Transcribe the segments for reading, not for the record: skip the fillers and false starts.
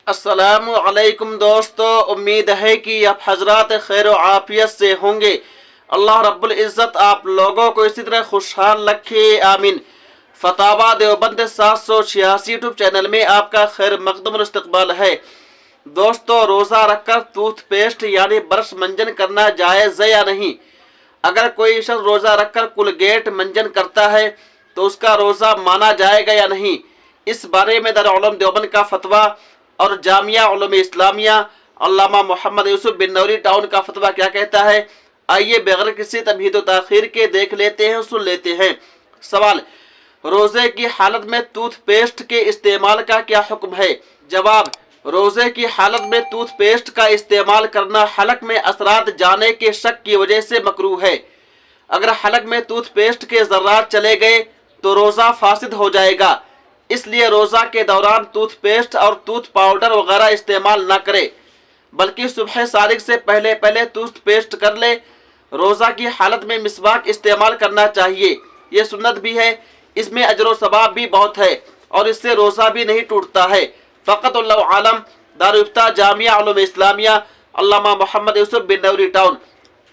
अस्सलामु अलैकुम दोस्तों, उम्मीद है कि आप हजरात खैर व आफियत से होंगे। अल्लाह रब्बुल इज़्ज़त आप लोगों को इसी तरह खुशहाल रखे, आमीन। फतावा देवबंद 786 यूट्यूब चैनल में आपका खैर मकदम इस्तकबाल है। दोस्तों, रोज़ा रखकर टूथपेस्ट यानी ब्रश मंजन करना जायज़ है या नहीं? अगर कोई शख्स रोज़ा रखकर कुलगेट मंजन करता है तो उसका रोज़ा माना जाएगा या नहीं, इस बारे में दारुल उलूम देवबंद का फतवा और जामिया उलूम इस्लामिया अल्लामा मोहम्मद यूसुफ बिन नौरी टाउन का फतवा क्या कहता है, आइए बगैर किसी तमहीद व ताख़ीर के देख लेते हैं, सुन लेते हैं। सवाल: रोज़े की हालत में टूथपेस्ट के इस्तेमाल का क्या हुक्म है? जवाब: रोज़े की हालत में टूथपेस्ट का इस्तेमाल करना हलक में असरात जाने के शक की वजह से मकरूह है। अगर हलक में टूथपेस्ट के ज़र्रात चले गए तो रोज़ा फासिद हो जाएगा, इसलिए रोज़ा के दौरान टूथपेस्ट और टूथ पाउडर वगैरह इस्तेमाल न करे, बल्कि सुबह सादिक से पहले पहले टूथपेस्ट कर ले। रोज़ा की हालत में मिसवाक इस्तेमाल करना चाहिए, ये सुन्नत भी है, इसमें अजर व सवाब भी बहुत है और इससे रोज़ा भी नहीं टूटता है। फ़क़त अल्लाहु आलम। दारुल इफ्ता जामिया उलूम इस्लामिया अल्लामा मोहम्मद यूसुफ बिन नौरी टाउन।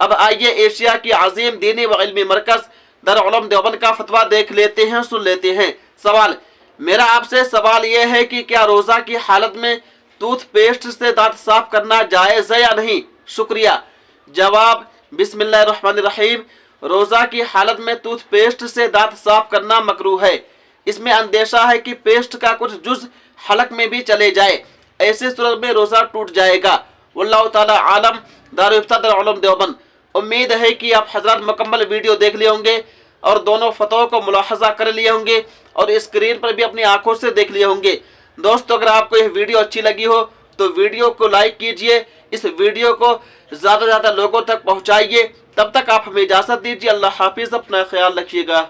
अब आइए एशिया की अजीम दीनी व इल्मी मरकज़ दारुल उलूम देवबंद का फतवा देख लेते हैं, सुन लेते हैं। सवाल: मेरा आपसे सवाल यह है कि क्या रोज़ा की हालत में टूथपेस्ट से दांत साफ करना जायज़ है या नहीं? शुक्रिया। जवाब: बिस्मिल्लाहिर्रहमानिर्रहीम। रोज़ा की हालत में टूथपेस्ट से दांत साफ करना मकरूह है। इसमें अंदेशा है कि पेस्ट का कुछ जुज़ हलक में भी चले जाए, ऐसे सूरत में रोज़ा टूट जाएगा। वल्लाहु ताला आलम। दारुल इफ्ता दारुल उलूम देवबंद। उम्मीद है कि आप हजरात मुकम्मल वीडियो देख लिए होंगे और दोनों फतवों को मुलाहजा कर लिए होंगे और स्क्रीन पर भी अपनी आंखों से देख लिए होंगे। दोस्तों, अगर आपको यह वीडियो अच्छी लगी हो तो वीडियो को लाइक कीजिए, इस वीडियो को ज़्यादा से ज़्यादा लोगों तक पहुँचाइए। तब तक आप हमें इजाज़त दीजिए। अल्लाह हाफिज़, अपना ख्याल रखिएगा।